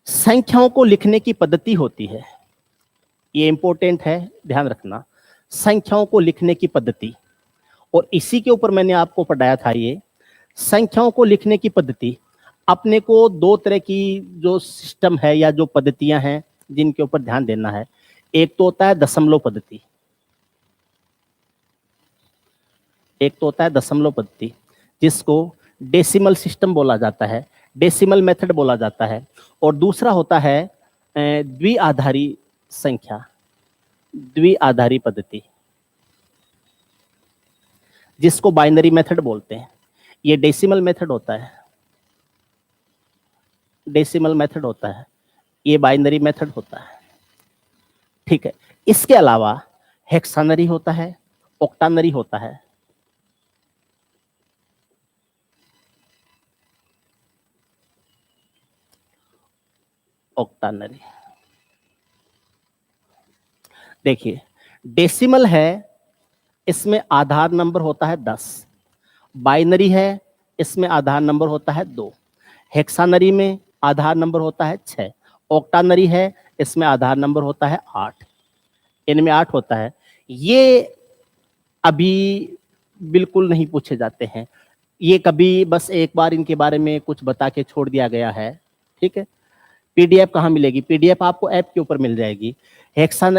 संख्याओं को लिखने की पद्धति होती है, ये इंपॉर्टेंट है, ध्यान रखना। संख्याओं को लिखने की पद्धति, और इसी के ऊपर मैंने आपको पढ़ाया था। ये संख्याओं को लिखने की पद्धति, अपने को दो तरह की जो सिस्टम है या जो पद्धतियां हैं जिनके ऊपर ध्यान देना है। एक तो होता है दशमलव पद्धति, एक तो होता है दशमलव पद्धति जिसको डेसिमल सिस्टम बोला जाता है, डेसिमल मेथड बोला जाता है। और दूसरा होता है द्विआधारी संख्या, द्विआधारी पद्धति जिसको बाइनरी मेथड बोलते हैं। ये डेसिमल मेथड होता है, डेसिमल मेथड होता है, ये बाइनरी मेथड होता है। ठीक है, इसके अलावा हेक्सानरी होता है, ऑक्टानरी होता है। ऑक्टानरी देखिए, डेसिमल है, इसमें आधार नंबर होता है 10। बाइनरी है, इसमें आधार नंबर होता है 2। हेक्सानरी में आधार नंबर होता है 6। ऑक्टानरी है, इसमें आधार नंबर होता है 8। इनमें 8 होता है। ये अभी बिल्कुल नहीं पूछे जाते हैं, ये कभी बस एक बार इनके बारे में कुछ बता के छोड़ दिया गया है। ठीक है, पीडीएफ कहाँ मिलेगी? पीडीएफ आपको ऐप के ऊपर मिल जाएगी। हेक्सान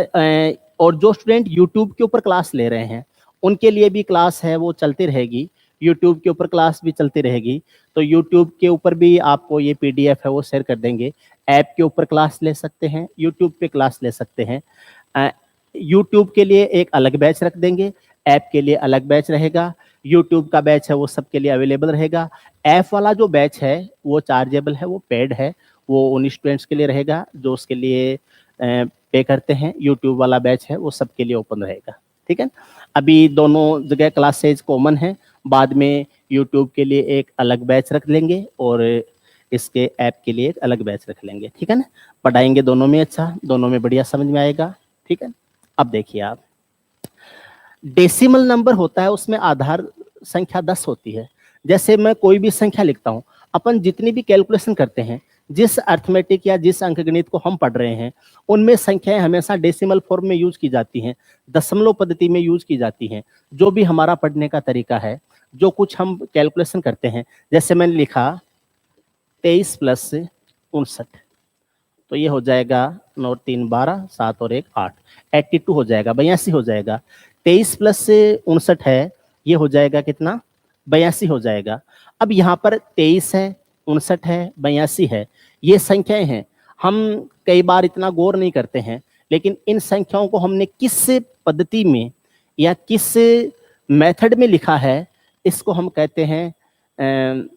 और जो स्टूडेंट यूट्यूब के ऊपर क्लास ले रहे हैं उनके लिए भी क्लास है, वो चलती रहेगी। यूट्यूब के ऊपर क्लास भी चलती रहेगी, तो यूट्यूब के ऊपर भी आपको ये पीडीएफ है वो शेयर कर देंगे। ऐप के ऊपर क्लास ले सकते हैं, यूट्यूब पे क्लास ले सकते हैं। यूट्यूब के लिए एक अलग बैच रख देंगे, ऐप के लिए अलग बैच रहेगा। यूट्यूब का बैच है वो सबके लिए अवेलेबल रहेगा। ऐप वाला जो बैच है वो चार्जेबल है, वो पेड है, वो उन स्टूडेंट्स के लिए रहेगा जो उसके लिए पे करते हैं। यूट्यूब वाला बैच है वो सबके लिए ओपन रहेगा। ठीक है, अभी दोनों जगह क्लासेज कॉमन है, बाद में यूट्यूब के लिए एक अलग बैच रख लेंगे और इसके ऐप के लिए एक अलग बैच रख लेंगे। ठीक है ना, पढ़ाएंगे दोनों में अच्छा, दोनों में बढ़िया समझ में आएगा। ठीक है, अब देखिए आप, डेसिमल नंबर होता है उसमें आधार संख्या 10 होती है। जैसे मैं कोई भी संख्या लिखता हूँ, अपन जितनी भी कैलकुलेशन करते हैं, जिस अर्थमेटिक या जिस अंकगणित को हम पढ़ रहे हैं, उनमें संख्याएं हमेशा डेसिमल फॉर्म में यूज की जाती हैं, दशमलव पद्धति में यूज की जाती हैं। जो भी हमारा पढ़ने का तरीका है, जो कुछ हम कैलकुलेशन करते हैं, जैसे मैंने लिखा 23 + 59, तो ये हो जाएगा 9 3 12, 7 और 1 8, 82 हो जाएगा, 82 हो जाएगा। 23 + 59 है, ये हो जाएगा कितना? 82 हो जाएगा। अब यहाँ पर 23 है, 59 है, 82 है, ये संख्याएं हैं। हम कई बार इतना गौर नहीं करते हैं, लेकिन इन संख्याओं को हमने किस पद्धति में या किस मेथड में लिखा है, इसको हम कहते हैं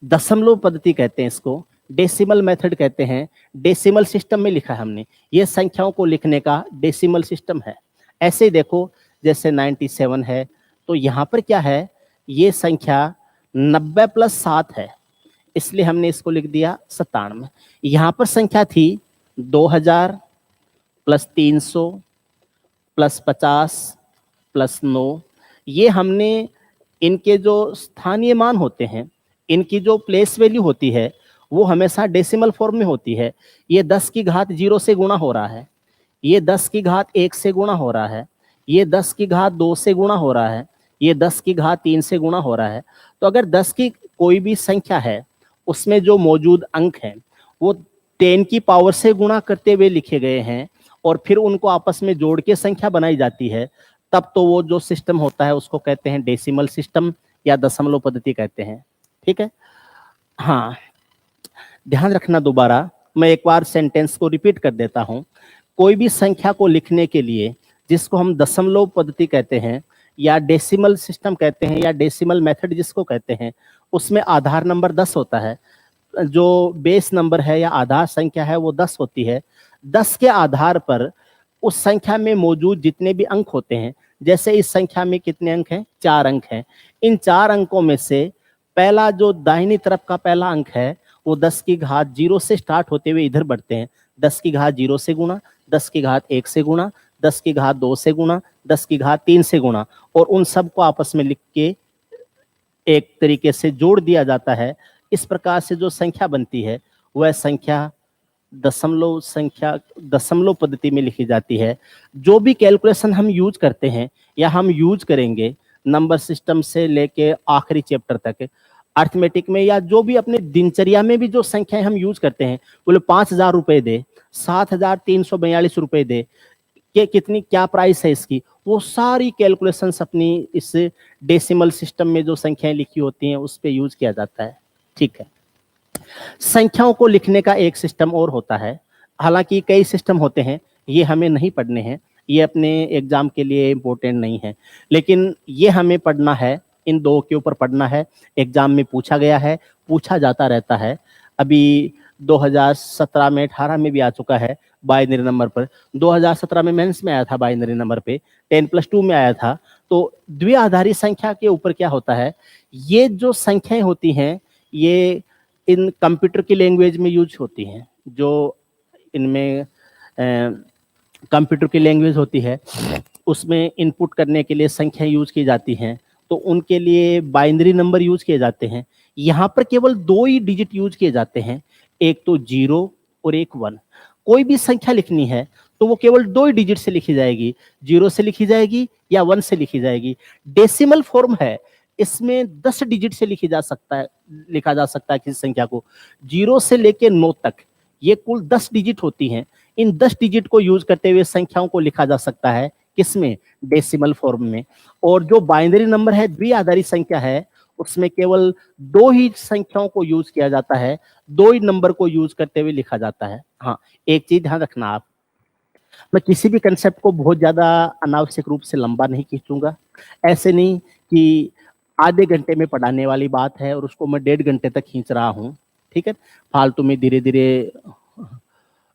दशमलव पद्धति कहते हैं, इसको डेसिमल मेथड कहते हैं। डेसिमल सिस्टम में लिखा है हमने, ये संख्याओं को लिखने का डेसिमल सिस्टम है। ऐसे ही देखो, जैसे 97 है, तो यहाँ पर क्या है, ये संख्या 90 + 7 है, इसलिए हमने इसको लिख दिया 97। यहाँ पर संख्या थी 2000 + 300 + 50 + 9। ये हमने इनके जो स्थानीय मान होते हैं, इनकी जो प्लेस वैल्यू होती है, वो हमेशा डेसिमल फॉर्म में होती है। ये 10 की घात 0 से गुणा हो रहा है, ये 10 की घात 1 से गुणा हो रहा है, ये 10 की घात 2 से गुणा हो रहा है, ये 10 की घात 3 से गुणा हो रहा है। तो अगर 10 की कोई भी संख्या है, उसमें जो मौजूद अंक हैं वो 10 की पावर से गुणा करते हुए लिखे गए हैं और फिर उनको आपस में जोड़ के संख्या बनाई जाती है, तब तो वो जो सिस्टम होता है उसको कहते हैं डेसिमल सिस्टम या दशमलव पद्धति कहते हैं। ठीक है, हाँ, ध्यान रखना। दोबारा मैं एक बार सेंटेंस को रिपीट कर देता हूं। कोई भी संख्या को लिखने के लिए, जिसको हम दशमलव पद्धति कहते हैं या डेसिमल सिस्टम कहते हैं या डेसिमल मेथड जिसको कहते हैं, उसमें आधार नंबर 10 होता है। जो बेस नंबर है या आधार संख्या है वो 10 होती है। 10 के आधार पर उस संख्या में मौजूद जितने भी अंक होते हैं, जैसे इस संख्या में कितने अंक हैं? 4 अंक हैं। इन 4 अंकों में से पहला जो दाहिनी तरफ का पहला अंक है वो 10 की घात 0 से स्टार्ट होते हुए इधर बढ़ते हैं। 10 की घात 0 से गुणा, 10 की घात 1 से गुणा, 10 की घात 2 से गुणा, 10 की घात 3 से गुणा, और उन सब को आपस में लिख के एक तरीके से जोड़ दिया जाता है। इस प्रकार से जो संख्या बनती है वह संख्या दशमलव पद्धति में लिखी जाती है। जो भी कैलकुलेशन हम यूज करते हैं या हम यूज करेंगे नंबर सिस्टम से लेके आखिरी चैप्टर तक, अर्थमेटिक में या जो भी अपने दिनचर्या में भी जो संख्याएं हम यूज करते हैं, बोले 5,000 रुपए दे, 7,342 रुपए दे, कि कितनी क्या प्राइस है इसकी, वो सारी कैलकुलेशंस अपनी इस डेसिमल सिस्टम में जो संख्याएं लिखी होती हैं उस पे यूज किया जाता है। ठीक है, संख्याओं को लिखने का एक सिस्टम और होता है, हालांकि कई सिस्टम होते हैं, ये हमें नहीं पढ़ने हैं, ये अपने एग्जाम के लिए इम्पोर्टेंट नहीं है, लेकिन ये हमें पढ़ना है, इन दो के ऊपर पढ़ना है। एग्जाम में पूछा गया है, पूछा जाता रहता है। अभी 2017 में 18 में भी आ चुका है बाइनरी नंबर पर, 2017 में मेंस में आया था बाइनरी नंबर पे, 10+2 में आया था। तो द्विआधारी संख्या के ऊपर क्या होता है, ये जो संख्याएं होती हैं ये इन कंप्यूटर की लैंग्वेज में यूज होती हैं, जो इनमें कंप्यूटर की लैंग्वेज होती है उसमें इनपुट करने के लिए संख्या यूज की जाती हैं, तो उनके लिए बाइनरी नंबर यूज किए जाते हैं। यहाँ पर केवल 2 ही डिजिट यूज किए जाते हैं, एक तो 0 और एक 1। कोई भी संख्या लिखनी है तो वो केवल 2 ही डिजिट से लिखी जाएगी, 0 से लिखी जाएगी या 1 से लिखी जाएगी। डेसिमल फॉर्म है, इसमें 10 डिजिट से लिखा जा सकता है किसी संख्या को, 0 से लेके 9 तक, ये कुल 10 डिजिट होती हैं। इन 10 डिजिट को यूज करते हुए संख्याओं को लिखा जा सकता है, किसमें, डेसिमल फॉर्म में। और जो बाइनरी नंबर है, द्विआधारी संख्या है, उसमें केवल 2 ही संख्याओं को यूज किया जाता है, 2 ही नंबर को यूज करते हुए लिखा जाता है। हाँ, एक चीज ध्यान रखना आप, मैं किसी भी कंसेप्ट को बहुत ज्यादा अनावश्यक रूप से लंबा नहीं खींचूंगा। ऐसे नहीं कि आधे घंटे में पढ़ाने वाली बात है और उसको मैं 1.5 घंटे तक खींच रहा हूँ, ठीक है, फालतू में धीरे धीरे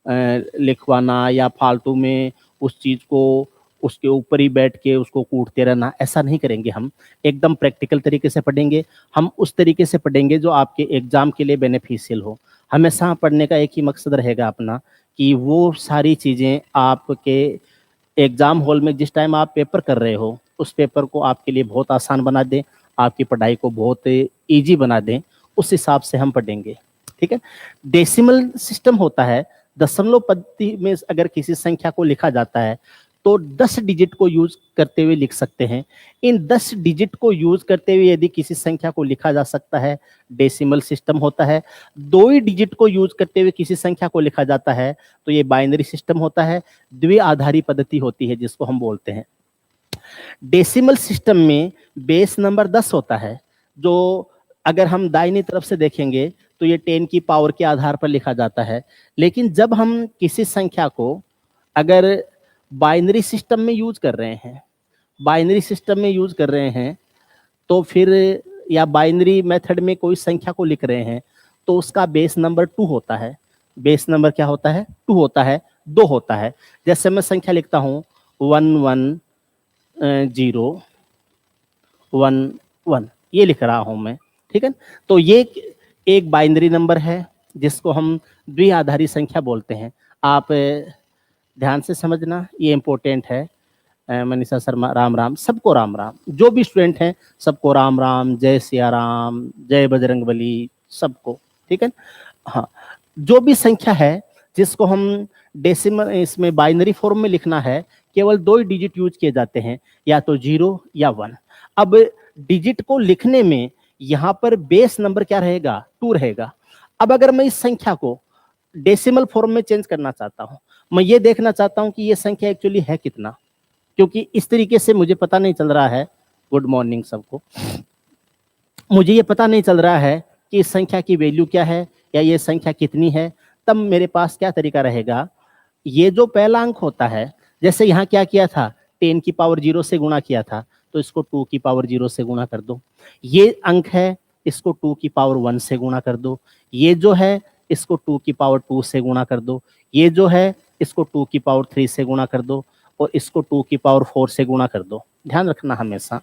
लिखवाना या फालतू में उस चीज को उसके ऊपर ही बैठ के उसको कूटते रहना, ऐसा नहीं करेंगे। हम एकदम प्रैक्टिकल तरीके से पढ़ेंगे, हम उस तरीके से पढ़ेंगे जो आपके एग्जाम के लिए बेनिफिशियल हो। हमेशा पढ़ने का एक ही मकसद रहेगा अपना, कि वो सारी चीज़ें आपके एग्जाम हॉल में जिस टाइम आप पेपर कर रहे हो उस पेपर को आपके लिए बहुत आसान बना दें, आपकी पढ़ाई को बहुत ईजी बना दें, उस हिसाब से हम पढ़ेंगे। ठीक है, डेसिमल सिस्टम होता है, दशमलव पद्धति में अगर किसी संख्या को लिखा जाता है तो 10 डिजिट को यूज करते हुए लिख सकते हैं। इन 10 डिजिट को यूज करते हुए यदि किसी संख्या को लिखा जा सकता है, डेसिमल सिस्टम होता है। 2 ही डिजिट को यूज करते हुए किसी संख्या को लिखा जाता है तो ये बाइनरी सिस्टम होता है, द्विआधारी पद्धति होती है जिसको हम बोलते हैं। डेसिमल सिस्टम में बेस नंबर 10 होता है, जो अगर हम दाहिनी तरफ से देखेंगे तो ये 10 की पावर के आधार पर लिखा जाता है। लेकिन जब हम किसी संख्या को अगर बाइनरी सिस्टम में यूज कर रहे हैं, तो फिर या बाइनरी मेथड में कोई संख्या को लिख रहे हैं तो उसका बेस नंबर 2 होता है। बेस नंबर क्या होता है, 2 होता है, 2 होता है। जैसे मैं संख्या लिखता हूँ 110111, ये लिख रहा हूं मैं, ठीक है। तो ये एक बाइनरी नंबर है जिसको हम द्विआधारी संख्या बोलते हैं। आप ध्यान से समझना, ये इंपॉर्टेंट है। मनीषा शर्मा, राम राम, सबको राम राम, जो भी स्टूडेंट हैं सबको राम राम, जय सिया राम, जय बजरंगबली, सबको, ठीक है। हाँ, जो भी संख्या है जिसको हम डेसिमल इसमें बाइनरी फॉर्म में लिखना है, केवल 2 ही डिजिट यूज किए जाते हैं, या तो 0 या 1। अब डिजिट को लिखने में यहाँ पर बेस नंबर क्या रहेगा, 2 रहेगा। अब अगर मैं इस संख्या को डेसिमल फॉर्म में चेंज करना चाहता हूँ, मैं ये देखना चाहता हूँ कि ये संख्या एक्चुअली है कितना, क्योंकि इस तरीके से मुझे पता नहीं चल रहा है, गुड मॉर्निंग सबको, मुझे ये पता नहीं चल रहा है कि इस संख्या की वैल्यू क्या है या ये संख्या कितनी है। तब मेरे पास क्या तरीका रहेगा, ये जो पहला अंक होता है, जैसे यहाँ क्या किया था, 10 की पावर 0 से गुणा किया था, तो इसको 2 की पावर 0 से गुणा कर दो। ये अंक है, इसको 2 की पावर 1 से गुणा कर दो। ये जो है इसको 2 की पावर 2 से गुणा कर दो। ये जो है इसको 2 की पावर 3 से गुणा कर दो, और इसको 2 की पावर 4 से गुणा कर दो। ध्यान रखना, हमेशा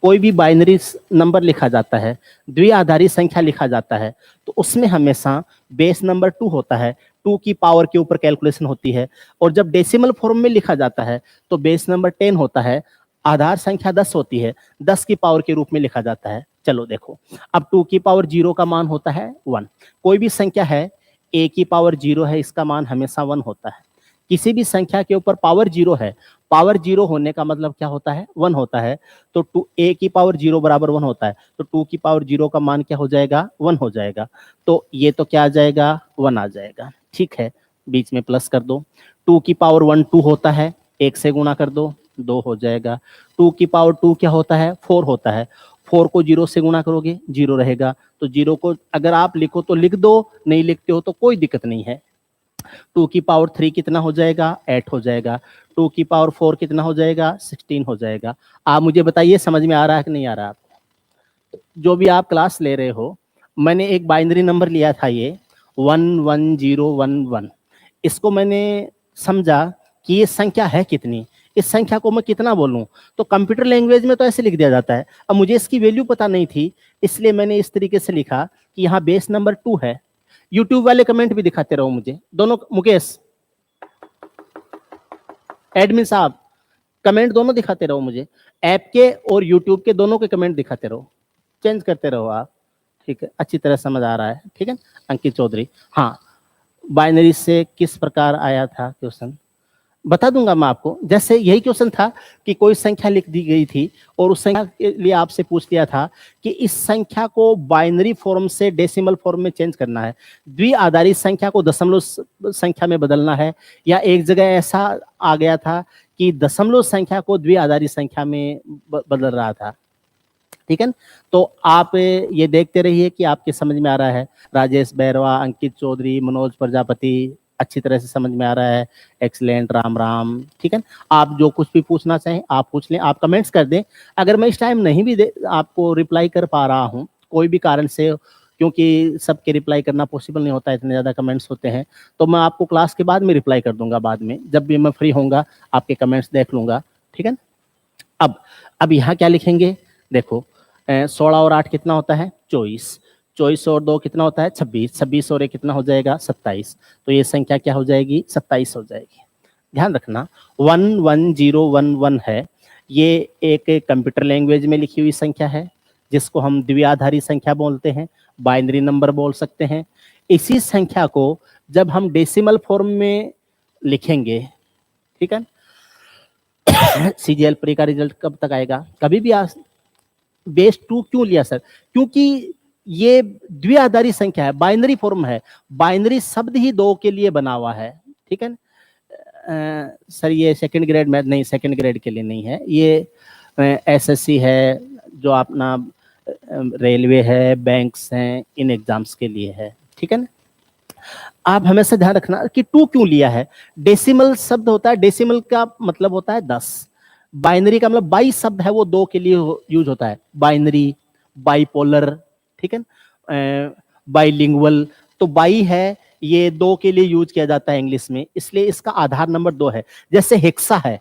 कोई भी बाइनरी नंबर लिखा जाता है, द्विआधारी संख्या लिखा जाता है, तो उसमें हमेशा बेस नंबर 2 होता है, 2 की पावर के ऊपर कैलकुलेशन होती है। और जब डेसिमल फॉर्म में लिखा जाता है तो बेस नंबर 10 होता है, आधार संख्या 10 होती है, 10 की पावर के रूप में लिखा जाता है। चलो देखो, अब 2 की पावर 0 का मान होता है 1। कोई भी संख्या है a की पावर 0 है, इसका मान हमेशा 1 होता है। किसी भी संख्या के ऊपर पावर 0 है, पावर 0 होने का मतलब क्या होता है? 1 होता है। तो a की पावर 0 बराबर 1 होता है, तो 2 की पावर 0 का मान क्या हो जाएगा? 1 हो जाएगा। तो ये तो क्या आ जाएगा? 1 आ जाएगा। ठीक है, बीच में प्लस कर दो। 2 की पावर 1 2 होता है, 1 से गुणा कर दो, 2 हो जाएगा। 2 की पावर 2 क्या होता है? 4 होता है। 4 को 0 से गुणा करोगे, 0 रहेगा। तो 0 को अगर आप लिखो तो लिख दो, नहीं लिखते हो तो कोई दिक्कत नहीं है। 2 की पावर 3 कितना हो जाएगा? 8 हो जाएगा। 2 की पावर 4 कितना हो जाएगा? 16 हो जाएगा। आप मुझे बताइए समझ में आ रहा है कि नहीं आ रहा है? जो भी आप क्लास ले रहे हो, मैंने एक बाइनरी नंबर लिया था, ये 11011। इसको मैंने समझा कि ये संख्या है कितनी, इस संख्या को मैं कितना बोलूं। तो कंप्यूटर लैंग्वेज में तो ऐसे लिख दिया जाता है। अब मुझे इसकी वैल्यू पता नहीं थी, इसलिए मैंने इस तरीके से लिखा कि यहाँ बेस नंबर 2 है। यूट्यूब वाले कमेंट भी दिखाते रहो मुझे दोनों। मुकेश, एडमिन साहब, कमेंट दोनों दिखाते रहो मुझे, ऐप के और यूट्यूब के दोनों के कमेंट दिखाते रहो, चेंज करते रहो आप। ठीक है, अच्छी तरह समझ आ रहा है? ठीक है। अंकित चौधरी, हाँ, बाइनरी से किस प्रकार आया था क्वेश्चन? बता दूंगा मैं आपको। जैसे यही क्वेश्चन था कि कोई संख्या लिख दी गई थी और उस संख्या के लिए आपसे पूछ लिया था कि इस संख्या को बाइनरी फॉर्म से डेसिमल फॉर्म में चेंज करना है, द्विआधारी संख्या को दशमलव संख्या में बदलना है, या एक जगह ऐसा आ गया था कि दशमलव संख्या को द्विआधारी संख्या में बदल रहा था। ठीक है, तो आप ये देखते रहिए कि आपके समझ में आ रहा है। राजेश बैरवा, अंकित चौधरी, मनोज प्रजापति, अच्छी तरह से समझ में आ रहा है। एक्सीलेंट, राम राम। ठीक है, आप जो कुछ भी पूछना चाहें आप पूछ लें, आप कमेंट्स कर दें। अगर मैं इस टाइम नहीं भी आपको रिप्लाई कर पा रहा हूं कोई भी कारण से, क्योंकि सबके रिप्लाई करना पॉसिबल नहीं होता, इतने ज़्यादा कमेंट्स होते हैं, तो मैं आपको क्लास के बाद में रिप्लाई कर दूंगा। बाद में जब भी मैं फ्री होऊंगा आपके कमेंट्स देख लूंगा। ठीक है, अब यहाँ क्या लिखेंगे? देखो, 16 और 8 कितना होता है? 24। 24 और 2 कितना होता है? 26। 26 और 1 कितना हो जाएगा? 27। तो ये संख्या क्या हो जाएगी? 27 हो जाएगी। ध्यान रखना, 11011 है, ये एक कंप्यूटर लैंग्वेज में लिखी हुई संख्या है, जिसको हम द्विआधारी संख्या बोलते हैं, बाइनरी नंबर बोल सकते हैं। इसी संख्या को जब हम डेसिमल फॉर्म में लिखेंगे, ठीक है, सीजीएल प्री का रिजल्ट कब तक आएगा? कभी भी बेस 2 क्यों लिया सर? क्योंकि ये द्विआधारी संख्या है, बाइनरी फॉर्म है, बाइनरी शब्द ही 2 के लिए बना हुआ है। ठीक है सर, ये सेकंड ग्रेड मैथ नहीं, सेकंड ग्रेड के लिए नहीं है, ये एसएससी है, जो अपना रेलवे है, बैंक्स हैं, इन एग्जाम्स के लिए है। ठीक है ना, आप हमेशा ध्यान रखना कि 2 क्यों लिया है। डेसिमल शब्द होता है, डेसिमल का मतलब होता है 10, बाइनरी का मतलब 22 शब्द है, वो 2 के लिए यूज होता है। बाइनरी, बाइपोलर, ठीक है, बाइलिंगुअल, तो बाई है, ये 2 के लिए यूज किया जाता है इंग्लिश में, इसलिए इसका आधार नंबर 2 है। जैसे हेक्सा है,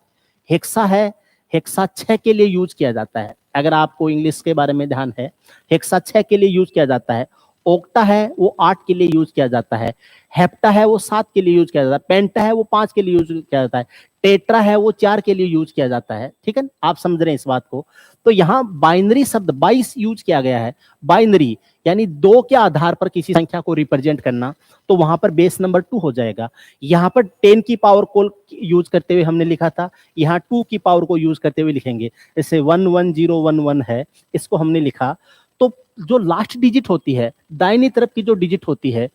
हेक्सा है, हेक्सा 6 के लिए यूज किया जाता है। अगर आपको इंग्लिश के बारे में ध्यान है, हेक्सा 6 के लिए यूज किया जाता है। ओक्टा है वो 8 के लिए यूज किया जाता है। हेप्टा है वो 7 के लिए यूज किया जाता है। पेंटा है वो 5 के लिए यूज किया जाता है। टेट्रा है वो 4 के लिए यूज किया जाता है। ठीक है, आप समझ रहे हैं इस बात को? तो यहाँ बाइनरी शब्द 22 यूज किया गया है। बाइनरी यानी 2 के आधार पर किसी संख्या को रिप्रेजेंट करना, तो वहां पर बेस नंबर 2 हो जाएगा। यहाँ पर 10 की पावर को यूज करते हुए हमने लिखा था, यहाँ 2 की पावर को यूज करते हुए लिखेंगे। जैसे 11011 है, इसको हमने लिखा, तो जो लास्ट डिजिट होती है, दाहिनी तरफ की जो डिजिट होती है,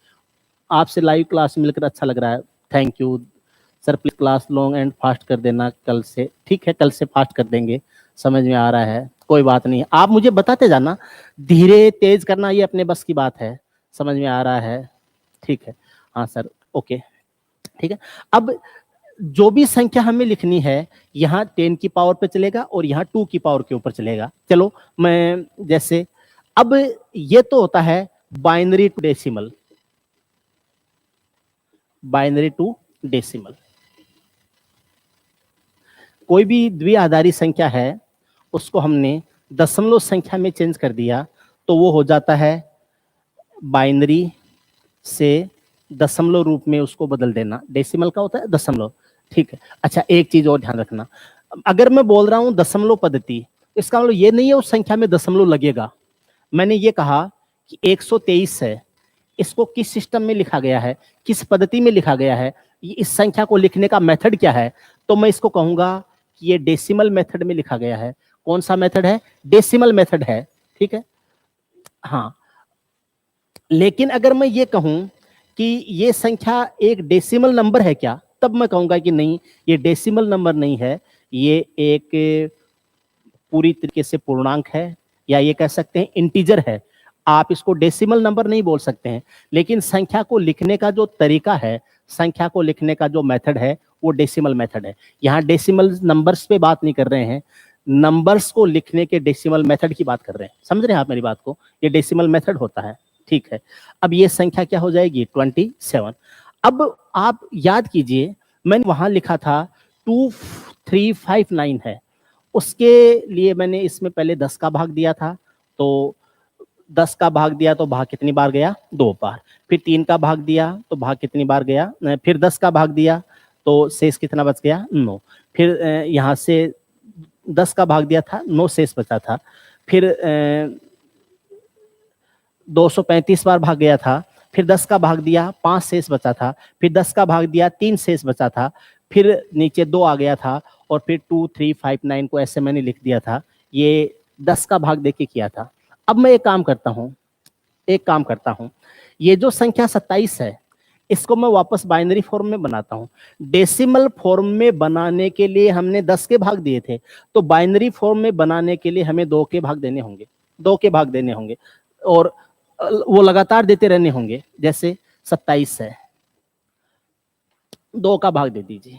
आपसे लाइव क्लास मिलकर अच्छा लग रहा है, thank you sir. Please class long and fast कर देना कल से। ठीक है, कल से फास्ट कर देंगे, समझ में आ रहा है, कोई बात नहीं, आप मुझे बताते जाना, धीरे तेज करना ये अपने बस की बात है, समझ में आ रहा है? ठीक है, हाँ सर, ओके। ठीक है, अब जो भी संख्या हमें लिखनी है, यहाँ 10 की पावर पे चलेगा और यहाँ 2 की पावर के ऊपर चलेगा। चलो, मैं जैसे, अब ये तो होता है binary to decimal, binary to decimal. कोई भी द्विआधारी संख्या है, उसको हमने दशमलव संख्या में चेंज कर दिया, तो वो हो जाता है बाइनरी से दशमलव रूप में उसको बदल देना। डेसिमल का होता है दशमलव। ठीक है, अच्छा, एक चीज और ध्यान रखना, अगर मैं बोल रहा हूं दशमलव पद्धति, इसका मतलब ये नहीं है उस संख्या में दशमलव लगेगा। मैंने ये कहा कि 123 है, इसको किस सिस्टम में लिखा गया है, किस पद्धति में लिखा गया है, इस संख्या को लिखने का मेथड क्या है, तो मैं इसको कहूंगा कि ये डेसिमल मेथड में लिखा गया है। कौन सा मेथड है? डेसिमल मेथड है। ठीक है, हाँ। लेकिन अगर मैं ये कहूं कि ये संख्या एक डेसिमल नंबर है क्या, तब मैं कहूंगा कि नहीं, ये डेसिमल नंबर नहीं है, ये एक पूरी तरीके से पूर्णांक है, या ये कह सकते हैं इंटीजर है। आप इसको डेसिमल नंबर नहीं बोल सकते हैं, लेकिन संख्या को लिखने का जो तरीका है, संख्या को लिखने का जो मेथड है, वो डेसिमल मेथड है। यहाँ डेसिमल नंबर्स पे बात नहीं कर रहे हैं, नंबर्स को लिखने के डेसिमल मेथड की बात कर रहे हैं। समझ रहे हैं आप मेरी बात को? ये डेसिमल मेथड होता है। ठीक है, अब ये संख्या क्या हो जाएगी? 27। अब आप याद कीजिए, मैंने वहां लिखा था 2359 है, उसके लिए मैंने इसमें पहले 10 का भाग दिया था, तो 10 का भाग दिया तो भाग कितनी बार गया? 2 बार। फिर 3 का भाग दिया तो भाग कितनी बार गया? फिर 10 का भाग दिया तो शेष कितना बच गया? 9। फिर यहाँ से 10 का भाग दिया था, 9 शेष बचा था। फिर 235 बार भाग गया था, फिर 10 का भाग दिया, 5 शेष बचा था। फिर 10 का भाग दिया, 3 शेष बचा था। फिर नीचे 2 आ गया था, और फिर 2359 को ऐसे मैंने लिख दिया था। ये 10 का भाग देके किया था। अब मैं एक काम करता हूँ, ये जो संख्या 27 है, इसको मैं वापस बाइनरी फॉर्म में बनाता हूँ। डेसिमल फॉर्म में बनाने के लिए हमने 10 के भाग दिए थे, तो बाइनरी फॉर्म में बनाने के लिए हमें 2 के भाग देने होंगे, 2 के भाग देने होंगे, और वो लगातार देते रहने होंगे। जैसे 27 है, 2 का भाग दे दीजिए।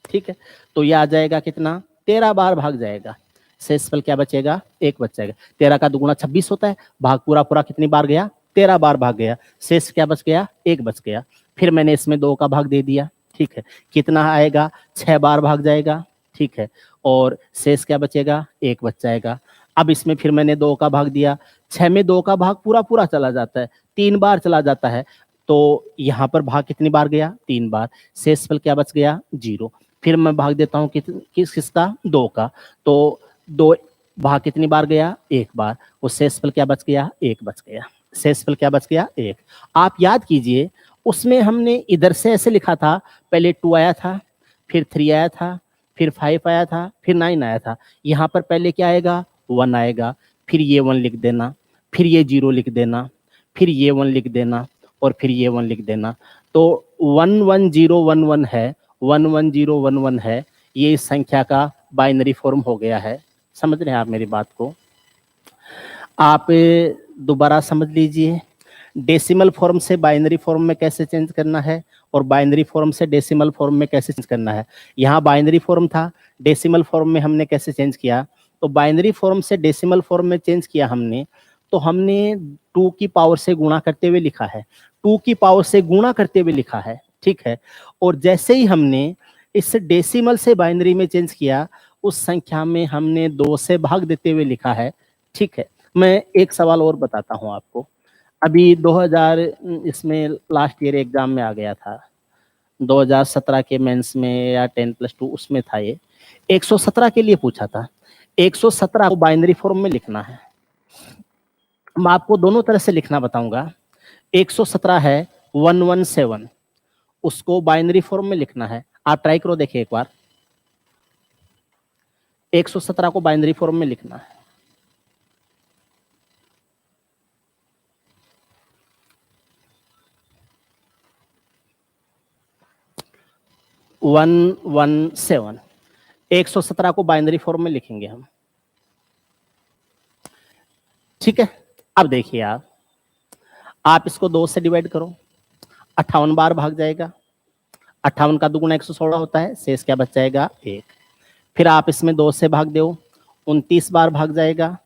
ठीक है, तो ये आ जाएगा कितना? 13 बार भाग जाएगा। शेषफल क्या बचेगा? 1 बच जाएगा। 13 का दुगुना 26 होता है, भाग पूरा पूरा कितनी बार गया? 13 बार भाग गया। शेष क्या बच गया? 1 बच गया। फिर मैंने इसमें 2 का भाग दे दिया। ठीक है, कितना आएगा? 6 बार भाग जाएगा। ठीक है, और शेष क्या बचेगा? 1 बच जाएगा। अब इसमें फिर मैंने 2 का भाग दिया, 6 में 2 का भाग पूरा पूरा चला जाता है, 3 बार चला जाता है, तो यहाँ पर भाग कितनी बार गया? 3 बार। शेषफल क्या बच गया? 0। फिर मैं भाग देता हूँ किसका? 2 का, तो 2 भाग कितनी बार गया? 1 बार। वो शेषफल क्या बच गया? 1 बच गया। शेषफल क्या बच गया? 1। आप याद कीजिए, उसमें हमने इधर से ऐसे लिखा था, पहले 2 आया था, फिर 3 आया था, फिर 5 आया था, फिर 9 आया था। यहाँ पर पहले क्या आएगा? 1 आएगा, फिर ये 1 लिख देना, फिर ये 0 लिख देना, फिर ये 1 लिख देना, और फिर ये 1 लिख देना। तो 11011 है, 11011 है, ये इस संख्या का बाइनरी फॉर्म हो गया है। समझ रहे हैं आप मेरी बात को? आप दोबारा समझ लीजिए, डेसिमल फॉर्म से बाइनरी फॉर्म में कैसे चेंज करना है, और बाइनरी फॉर्म से डेसिमल फॉर्म में कैसे चेंज करना है। यहाँ बाइनरी फॉर्म था, डेसिमल फॉर्म में हमने कैसे चेंज किया? तो बाइनरी फॉर्म से डेसिमल फॉर्म में चेंज किया हमने, तो हमने 2 की पावर से गुणा करते हुए लिखा है, 2 की पावर से गुणा करते हुए लिखा है। ठीक है, और जैसे ही हमने इस डेसिमल से बाइनरी में चेंज किया, उस संख्या में हमने 2 से भाग देते हुए लिखा है। ठीक है, मैं एक सवाल और बताता हूँ आपको। अभी 2000 इसमें लास्ट ईयर एग्जाम में आ गया था, 2017 के मेंस में या 10+2 उसमें था ये। 117 के लिए पूछा था। 117 को बाइनरी फॉर्म में लिखना है। मैं आपको दोनों तरह से लिखना बताऊंगा। 117 है 117, उसको बाइनरी फॉर्म में लिखना है। आप ट्राई करो, देखिए एक बार। 117 को बाइनरी फॉर्म में लिखना है। वन वन सेवन 117 को बाइनरी फॉर्म में लिखेंगे हम। ठीक है, अब देखिए आप इसको 2 से डिवाइड करो, 58 बार भाग जाएगा। 58 का दुगुना 116 होता है, शेष क्या बच जाएगा? 1। फिर आप इसमें 2 से भाग दो, 29 बार भाग जाएगा,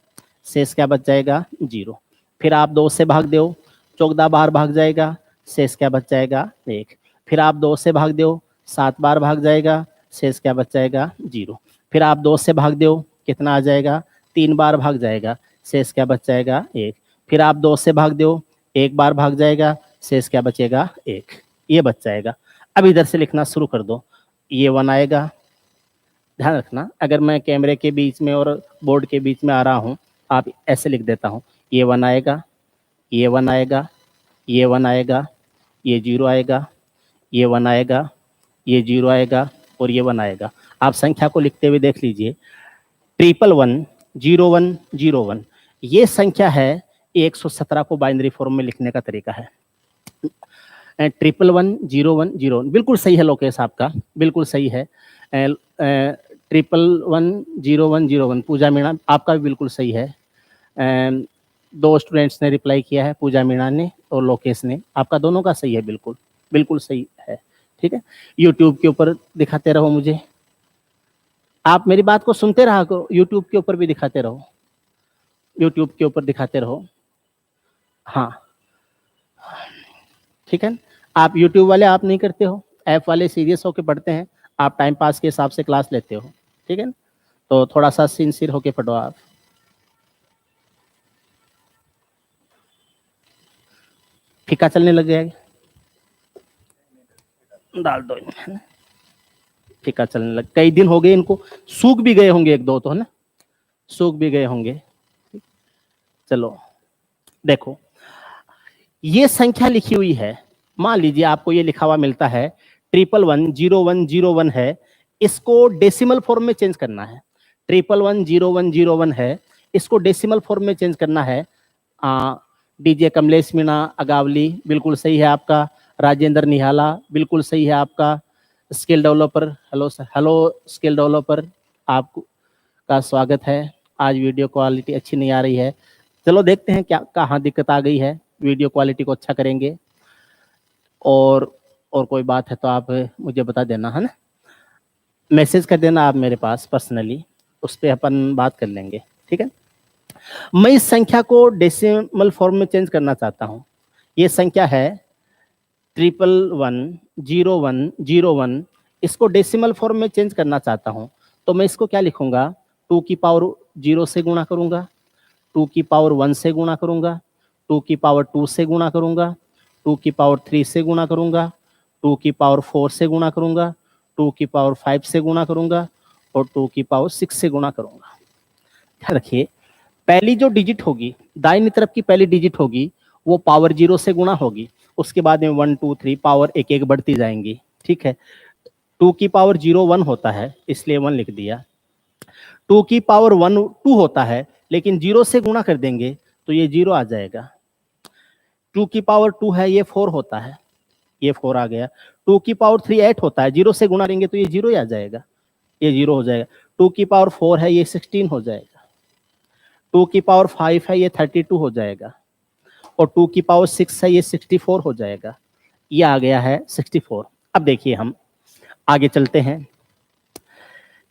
शेष क्या बच जाएगा? 0। फिर आप 2 से भाग दो, 14 बार भाग जाएगा, शेष क्या बच जाएगा? 1। फिर आप 2 से भाग दो, 7 बार भाग जाएगा, शेष क्या बच जाएगा? 0। फिर आप 2 से भाग दो, कितना आ जाएगा? 3 बार भाग जाएगा, शेष क्या बच जाएगा? 1। फिर आप 2 से भाग दो, 1 बार भाग जाएगा, शेष क्या बचेगा? 1। ये बच जाएगा। अब इधर से लिखना शुरू कर दो। ये 1 आएगा, ध्यान रखना, अगर मैं कैमरे के बीच में और बोर्ड के बीच में आ रहा हूँ, आप ऐसे लिख देता हूँ, ये 1 आएगा, ये 1 आएगा, ये 1 आएगा, ये 0 आएगा, ये 1 आएगा, ये 0 आएगा और ये 1 आएगा। आप संख्या को लिखते हुए देख लीजिए, 111 01 01 ये संख्या है। 117 को बाइनरी फॉर्म में लिखने का तरीका है। 111 01 01 बिल्कुल सही है लोकेश, आपका बिल्कुल सही है। 111 01 01 पूजा मीणा, आपका भी बिल्कुल सही है। दो स्टूडेंट्स ने रिप्लाई किया है, पूजा मीणा ने और लोकेश ने, आपका दोनों का सही है, बिल्कुल बिल्कुल सही है। ठीक है, यूट्यूब के ऊपर दिखाते रहो मुझे, आप मेरी बात को सुनते रहा करो, यूट्यूब के ऊपर भी दिखाते रहो, यूट्यूब के ऊपर दिखाते रहो। हाँ ठीक है, आप यूट्यूब वाले आप नहीं करते हो, ऐप वाले सीरियस होके पढ़ते हैं, आप टाइम पास के हिसाब से क्लास लेते हो। ठीक है, तो थोड़ा सा सिंसियर होके पढ़ो आप। फीका चलने लग जाएगा, डाल दो इनमें, फीका चलने लग, कई दिन हो गए इनको, सूख भी गए होंगे एक दो तो, है ना, सूख भी गए होंगे। चलो देखो, ये संख्या लिखी हुई है, मान लीजिए आपको ये लिखा हुआ मिलता है 111 01 01 है, इसको डेसिमल फॉर्म में चेंज करना है। 111 01 01 है, इसको डेसिमल फॉर्म में चेंज करना है। डीजे कमलेश मीणा अगावली बिल्कुल सही है आपका। राजेंद्र निहाला बिल्कुल सही है आपका। Skill developer, hello sir, hello skill developer, आपका स्वागत है। आज वीडियो क्वालिटी अच्छी नहीं आ रही है, चलो देखते हैं क्या कहाँ दिक्कत आ गई है, वीडियो क्वालिटी को अच्छा करेंगे। और कोई बात है तो आप मुझे बता देना, है ना, मैसेज कर देना आप मेरे पास पर्सनली, उस पर अपन बात कर लेंगे। ठीक है, मैं इस संख्या को डेसिमल फॉर्म में चेंज करना चाहता हूँ। ये संख्या है 111 01 01, इसको डेसिमल फॉर्म में चेंज करना चाहता हूँ, तो मैं इसको क्या लिखूंगा, 2 की पावर 0 से गुणा करूंगा, 2 की पावर 1 से गुणा करूंगा, 2 की पावर 2 से गुणा करूंगा, 2 की पावर 3 से गुणा करूंगा, 2 की पावर 4 से गुणा करूंगा, 2 की पावर 5 से गुणा करूंगा और 2 की पावर 6 से गुणा करूंगा। ध्यान रखिए, पहली जो डिजिट होगी, दाहिनी तरफ की पहली डिजिट होगी, वो पावर 0 से गुणा होगी, उसके बाद में 1 2 3 पावर एक एक बढ़ती जाएंगी। ठीक है, 2 की पावर 0 1 होता है, इसलिए 1 लिख दिया। 2 की पावर 1 2 होता है, लेकिन 0 से गुणा कर देंगे तो ये 0 आ जाएगा। 2 की पावर 2 है, ये 4 होता है, ये 4 आ गया। 2 की पावर 3 8 होता है, 0 से गुणा करेंगे तो ये 0 ही आ जाएगा, ये 0 हो जाएगा। 2 की पावर 4 है, ये 16 हो जाएगा। 2 की पावर 5 है, ये 32 हो जाएगा। और 2 की पावर 6 है, ये 64 हो जाएगा। ये आ गया है 64। अब देखिए हम आगे चलते हैं।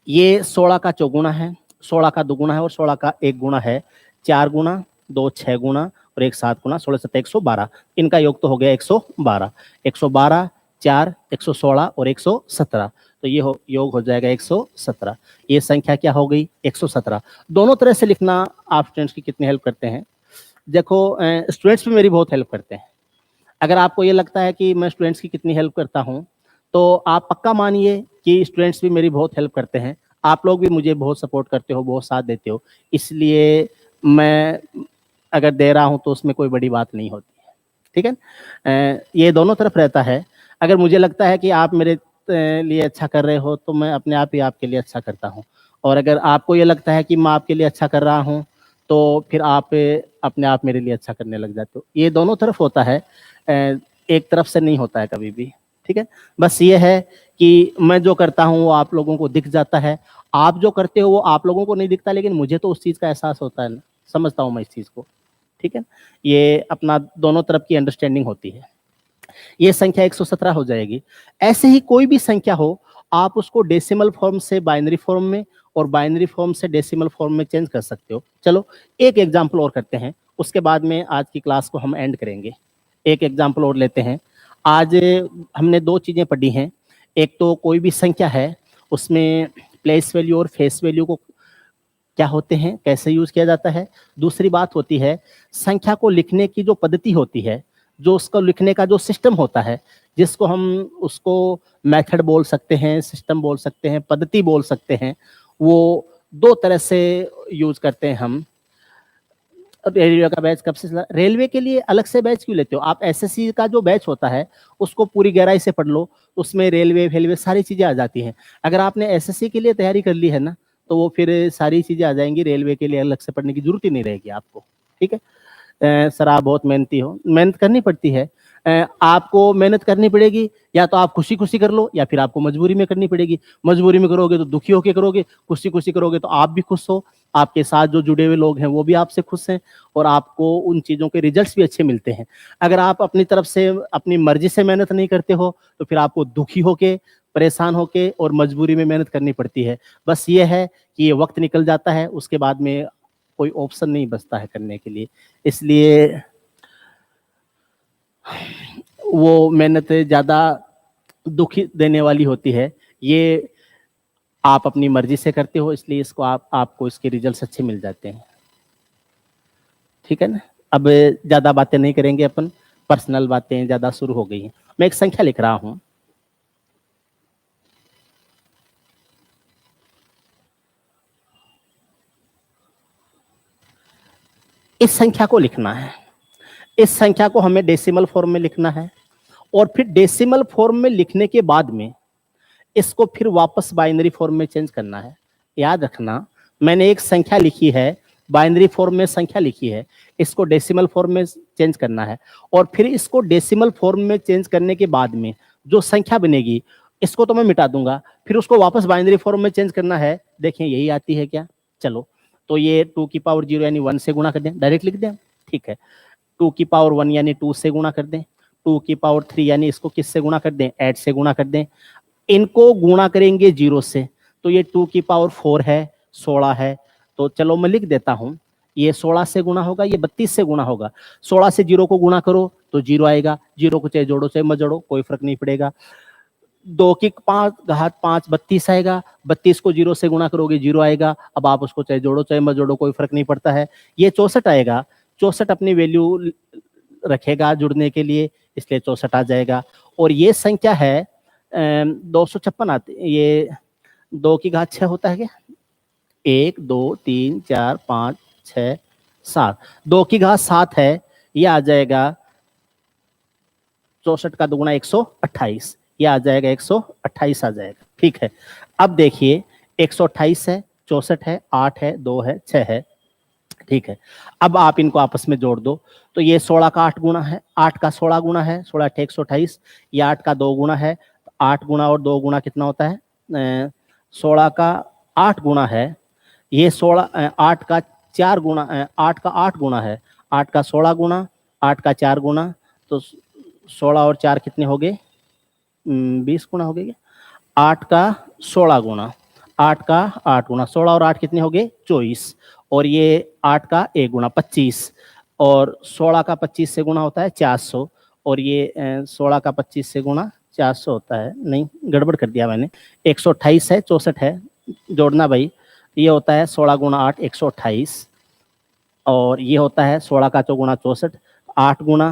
ये 16 का चौगुना है, 16 का दुगुना है और 16 का एक गुणा है। 4 गुणा, 2 6 गुणा और 1 7 गुणा, 16 7 112, इनका योग तो हो गया 112। 112 4 116 और 117, तो ये योग हो जाएगा 117। ये संख्या क्या हो गई, 117। दोनों तरह से लिखना आप स्टूडेंट्स की कितनी हेल्प करते हैं। देखो स्टूडेंट्स भी मेरी बहुत हेल्प करते हैं। अगर आपको ये लगता है कि मैं स्टूडेंट्स की कितनी हेल्प करता हूँ, तो आप पक्का मानिए कि स्टूडेंट्स भी मेरी बहुत हेल्प करते हैं। आप लोग भी मुझे बहुत सपोर्ट करते हो, बहुत साथ देते हो, इसलिए मैं अगर दे रहा हूँ तो उसमें कोई बड़ी बात नहीं होती है। ठीक है, ये दोनों तरफ रहता है। अगर मुझे लगता है कि आप मेरे लिए अच्छा कर रहे हो, तो मैं अपने आप ही आपके लिए अच्छा करता हूँ। और अगर आपको ये लगता है कि मैं आपके लिए अच्छा कर रहा हूँ, तो फिर आप अपने आप मेरे लिए अच्छा करने लग जाते हो। ये दोनों तरफ होता है, एक तरफ से नहीं होता है कभी भी। ठीक है, बस ये है कि मैं जो करता हूँ वो आप लोगों को दिख जाता है, आप जो करते हो वो आप लोगों को नहीं दिखता, लेकिन मुझे तो उस चीज़ का एहसास होता है ना, समझता हूँ मैं इस चीज़ को। ठीक है, ये अपना दोनों तरफ की अंडरस्टैंडिंग होती है। ये संख्या 117 हो जाएगी। ऐसे ही कोई भी संख्या हो, आप उसको डेसिमल फॉर्म से बाइनरी फॉर्म में और बाइनरी फॉर्म से डेसिमल फॉर्म में चेंज कर सकते हो। चलो एक एग्जाम्पल और करते हैं, उसके बाद में आज की क्लास को हम एंड करेंगे। एक एग्जाम्पल और लेते हैं। आज हमने दो चीज़ें पढ़ी हैं। एक तो कोई भी संख्या है, उसमें प्लेस वैल्यू और फेस वैल्यू को क्या होते हैं, कैसे यूज किया जाता है। दूसरी बात होती है संख्या को लिखने की जो पद्धति होती है, जो उसको लिखने का जो सिस्टम होता है, जिसको हम उसको मेथड बोल सकते हैं, सिस्टम बोल सकते हैं, पद्धति बोल सकते हैं। वो दो तरह से यूज करते हैं हम। रेलवे का बैच कब से चला? रेलवे के लिए अलग से बैच क्यों लेते हो आप? एसएससी का जो बैच होता है उसको पूरी गहराई से पढ़ लो, उसमें रेलवे फेलवे सारी चीजें आ जाती हैं। अगर आपने एसएससी के लिए तैयारी कर ली है ना, तो वो फिर सारी चीजें आ जाएंगी, रेलवे के लिए अलग से पढ़ने की जरूरत ही नहीं रहेगी आपको। ठीक है। सर आप बहुत मेहनती हो, मेहनत करनी पड़ती है। आपको मेहनत करनी पड़ेगी, या तो आप खुशी खुशी कर लो या फिर आपको मजबूरी में करनी पड़ेगी। मजबूरी में करोगे तो दुखी होकर करोगे, खुशी खुशी करोगे तो आप भी खुश हो, आपके साथ जो जुड़े हुए लोग हैं वो भी आपसे खुश हैं, और आपको उन चीज़ों के रिजल्ट्स भी अच्छे मिलते हैं। अगर आप अपनी तरफ से अपनी मर्जी से मेहनत नहीं करते हो तो फिर आपको दुखी होके, परेशान होके और मजबूरी में मेहनत करनी पड़ती है। बस ये है कि ये वक्त निकल जाता है, उसके बाद में कोई ऑप्शन नहीं बचता है करने के लिए। इसलिए वो मेहनत ज़्यादा दुखी देने वाली होती है। ये आप अपनी मर्जी से करते हो, इसलिए इसको आपको इसके रिजल्ट्स अच्छे मिल जाते हैं। ठीक है ना। अब ज़्यादा बातें नहीं करेंगे अपन, पर्सनल बातें ज़्यादा शुरू हो गई हैं। मैं एक संख्या लिख रहा हूँ। इस संख्या को लिखना है, इस संख्या को हमें डेसिमल फॉर्म में लिखना है, और फिर डेसिमल फॉर्म में लिखने के बाद में इसको फिर वापस बाइनरी फॉर्म में चेंज करना है। याद रखना, मैंने एक संख्या लिखी है, बाइनरी फॉर्म में संख्या लिखी है, इसको डेसिमल फॉर्म में चेंज करना है, और फिर इसको डेसिमल फॉर्म में चेंज करने के बाद में जो संख्या बनेगी इसको तो मैं मिटा दूंगा, फिर उसको वापस बाइनरी फॉर्म में चेंज करना है। देखें यही आती है क्या? चलो, तो ये 2 की पावर 0 यानी 1 से गुणा कर दें, डायरेक्ट लिख दें। ठीक है। 2 की पावर 1 यानी 2 से गुणा कर दें। 2 की पावर 3 यानी इसको किससे गुणा कर दें? 8 से गुणा कर दें। इनको गुणा करेंगे 0 से, तो ये 2 की पावर 4 है, 16 है। तो चलो मैं लिख देता हूं, ये 16 से गुणा होगा, ये 32 से गुणा होगा। 16 से 0 को गुणा करो तो 0 आएगा, 0 को चाहे जोड़ो चाहे मत जोड़ो, कोई फर्क नहीं पड़ेगा। 2 की 5 घात 5 32 आएगा, 32 को 0 से गुणा करोगे 0 आएगा। अब आप उसको चाहे जोड़ो चाहे मत जोड़ो, कोई फर्क नहीं पड़ता है। ये 64 आएगा, 64 अपनी वैल्यू रखेगा जुड़ने के लिए, इसलिए 64 आ जाएगा। और ये संख्या है 256 आती, ये 2 की घात 6 होता है क्या? 1 2 3 4 5 6 7, 2 की घात 7 है, ये आ जाएगा 64 का दुगुना 128, ये आ जाएगा 128 आ जाएगा। ठीक है। अब देखिए 128 है, 64 है, 8 है, 2 है, 6 है। ठीक है। अब आप इनको आपस में जोड़ दो, तो ये 16 का 8 गुना है, 8 का 16 गुना है, 16 8 128, ये 8 का 2 गुना है, 8 गुना और 2 गुना कितना होता है? 16 का 8 गुना है, ये 16 8 का 4 गुना, 8 का 8 गुना है, 8 का 16 गुना, 8 का 4 गुना, तो 16 और 4 कितने हो गए? 20 गुना हो गए क्या? 8 का 16 गुना, 8 का 8 गुना, 16 और 8 कितने हो गए? 24, और ये 8 का 1 गुना 25, और 16 का 25 से गुना होता है 400, और ये 16 का 25 से गुना 400 होता है, नहीं गड़बड़ कर दिया मैंने, 128 है, 64 है, जोड़ना भाई। ये होता है 16 गुना 8 128, और ये होता है 16 का 4 गुना 64, 8 गुना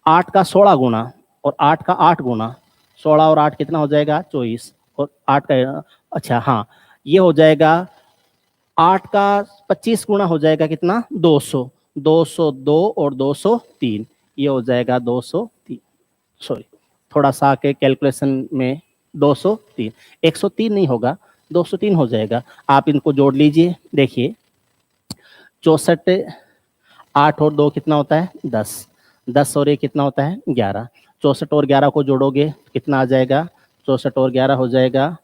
8 का 16 गुना और 8 का 8 गुना, 16 और 8 कितना हो जाएगा? 24, और 8 का, अच्छा हाँ, ये हो जाएगा 8 का 25 गुना हो जाएगा कितना? 200, 202 और 203, ये हो जाएगा 203, सॉरी थोड़ा सा के कैलकुलेशन में 203, 103 नहीं होगा, 203 हो जाएगा। आप इनको जोड़ लीजिए, देखिए 64, 8 और 2 कितना होता है? 10, 10 और 1 कितना होता है? 11, 64 और 11 को जोड़ोगे कितना आ जाएगा? 64 और 11 हो जाएगा,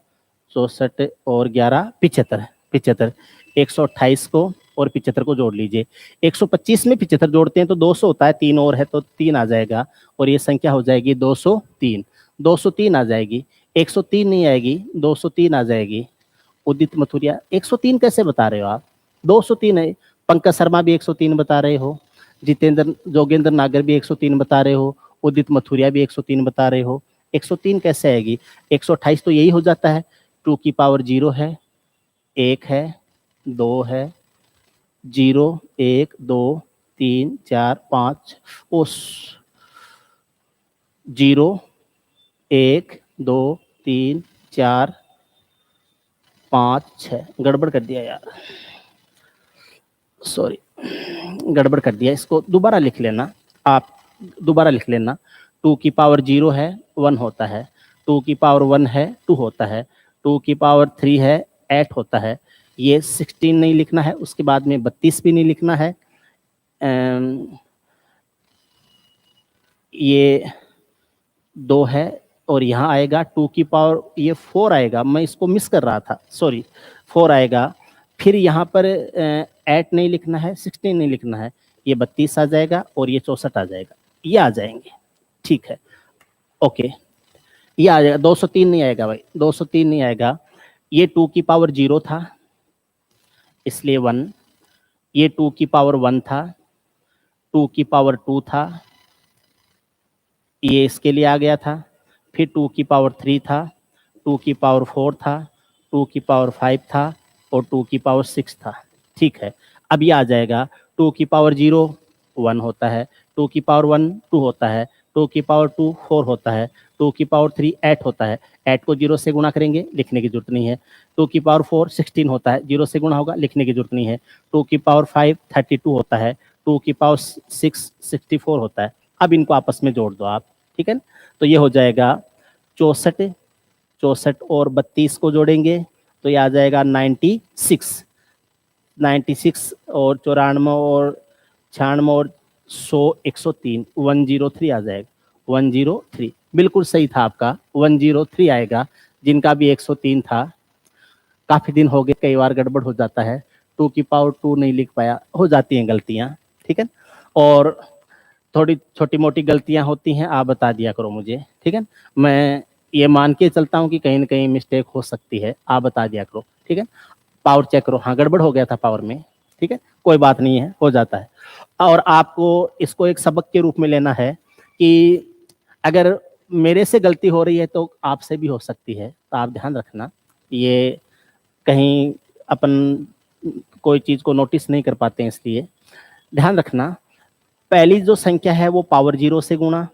64 और 11 75, 75, 128 को और 75 को जोड़ लीजिए। 125 में 75 जोड़ते हैं तो 200 होता है, 3 और है तो 3 आ जाएगा, और ये संख्या हो जाएगी 203, 203 आ जाएगी। 103 नहीं आएगी, 203 आ जाएगी। उदित मथुरिया 103 कैसे बता रहे हो आप? 203 है। पंकज शर्मा भी 103 बता रहे हो, जितेंद्र जोगेंद्र नागर भी 103 बता रहे हो, उदित मथुरिया भी 103 बता रहे हो। 103 कैसे आएगी? 128 तो यही हो जाता है, 2 की पावर 0 है, 1 है, 2 है, 0 1 2 3 4 5, उस 0 1 2 3 4 5 6, गड़बड़ कर दिया यार। सॉरी गड़बड़ कर दिया, इसको दोबारा लिख लेना, आप दोबारा लिख लेना। 2 की पावर 0 है 1 होता है, 2 की पावर 1 है 2 होता है, 2 की पावर 3 है 8 होता है। ये 16 नहीं लिखना है, उसके बाद में 32 भी नहीं लिखना है। ये 2 है और यहाँ आएगा 2 की पावर ये 4 आएगा, मैं इसको मिस कर रहा था, सॉरी 4 आएगा। फिर यहाँ पर 8 नहीं लिखना है, 16 नहीं लिखना है, ये 32 आ जाएगा और ये 64 आ जाएगा, ये आ जाएंगे। ठीक है, ओके, ये आ जाएगा। 203 नहीं आएगा भाई, 203 नहीं आएगा। ये 2 की पावर 0 था इसलिए 1, ये 2 की पावर 1 था, 2 की पावर 2 था, ये इसके लिए आ गया था। फिर 2 की पावर 3 था, 2 की पावर 4 था, 2 की पावर 5 था और 2 की पावर 6 था। ठीक है, अब ये आ जाएगा 2 की पावर 0 1 होता है, 2 की पावर 1 2 होता है, 2 की पावर 2 4 होता है, 2 की पावर 3 8 होता है। 8 को 0 से गुणा करेंगे, लिखने की जरूरत नहीं है। 2 की पावर 4 16 होता है, 0 से गुणा होगा, लिखने की जरूरत नहीं है। 2 की पावर 5 32 होता है, 2 की पावर 6 64 होता है। अब इनको आपस में जोड़ दो आप, ठीक है ना। तो ये हो जाएगा 64, 64 और 32 को जोड़ेंगे तो ये आ जाएगा 96, 96 और 94 और 96 और 100 103 103 आ जाएगा, 103 बिल्कुल सही था आपका, 103 आएगा। जिनका भी 103 था, काफी दिन हो गए, कई बार गड़बड़ हो जाता है, 2 की पावर 2 नहीं लिख पाया, हो जाती हैं गलतियां, ठीक है। और थोड़ी छोटी मोटी गलतियां होती हैं, आप बता दिया करो मुझे, ठीक है। मैं ये मान के चलता हूँ कि कहीं ना कहीं मिस्टेक हो सकती है, आप बता दिया करो, ठीक है। पावर चेक करो, हाँ गड़बड़ हो गया था पावर में, ठीक है, कोई बात नहीं है, हो जाता है। और आपको इसको एक सबक के रूप में लेना है कि अगर मेरे से गलती हो रही है तो आपसे भी हो सकती है, तो आप ध्यान रखना। ये कहीं अपन कोई चीज़ को नोटिस नहीं कर पाते हैं, इसलिए ध्यान रखना। पहली जो संख्या है वो पावर 0 से गुणा,